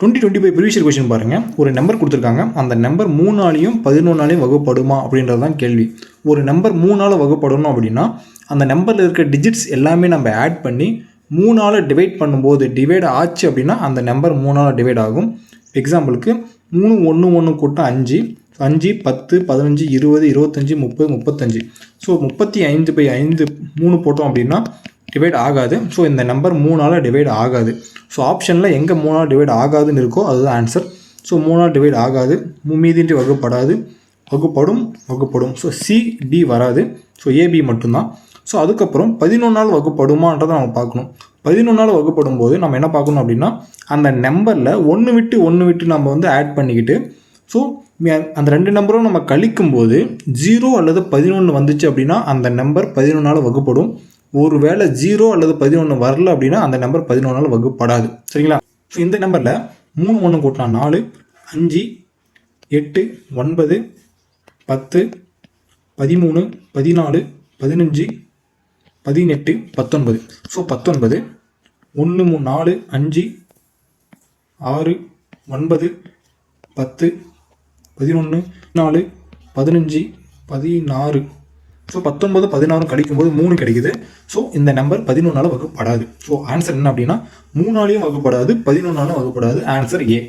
2025 previous question பாருங்கள். ஒரு number கொடுத்துருக்காங்க. அந்த நம்பர் 3ஆலையும் 11ஆலையும் வகுப்படுமா அப்படின்றது தான் கேள்வி. ஒரு நம்பர் 3ஆல் வகுப்படணும் அப்படின்னா அந்த நம்பரில் இருக்க டிஜிட்ஸ் எல்லாமே நம்ம ஆட் பண்ணி 3ஆல் டிவைட் பண்ணும்போது டிவைட் ஆச்சு அப்படின்னா அந்த நம்பர் 3ஆல் டிவைட் ஆகும். எக்ஸாம்பிளுக்கு 3 1 1 கூட்டம் 5, 5 10 15 20 25 30 35. ஸோ 35/5 3 போட்டோம் அப்படின்னா டிவைட் ஆகாது. ஸோ இந்த நம்பர் 3ஆல் டிவைட் ஆகாது. ஸோ ஆப்ஷனில் எங்கே 3ஆல் டிவைட் ஆகாதுன்னு இருக்கோ அதுதான் ஆன்சர். ஸோ 3ஆல் டிவைட் ஆகாது, மீதின்றி வகுப்படாது, வகுப்படும். ஸோ சிடி வராது. ஸோ ஏபி மட்டும்தான். ஸோ அதுக்கப்புறம் 11ஆல் வகுப்படுமான்றதை நம்ம பார்க்கணும். 11ஆல் வகுப்படும் போது நம்ம என்ன பார்க்கணும் அப்படின்னா அந்த நம்பரில் ஒன்று விட்டு நம்ம வந்து ஆட் பண்ணிக்கிட்டு ஸோ அந்த 2 நம்பரும் நம்ம கழிக்கும்போது 0 அல்லது 11 வந்துச்சு அப்படின்னா அந்த நம்பர் 11ஆல் வகுப்படும். ஒரு வேளை 0 அல்லது 11 வரல அப்படின்னா அந்த நம்பர் 11ஆல் வகுப்படாது. சரிங்களா? ஸோ இந்த நம்பரில் 3 1 கூட்டினா 4, 5 8 9 10 13 14 15 18 19. ஸோ 19 1 3 4 5 6 9 10 11 4 15 16. ஸோ 19 16 கழிக்கும்போது 3 கிடைக்குது. ஸோ இந்த நம்பர் 11ஆல் வகுப்படாது. ஸோ ஆன்சர் என்ன அப்படின்னா 3ஆலையும் வகுப்படாது, 11ஆலும் வகுப்படாது. Answer A.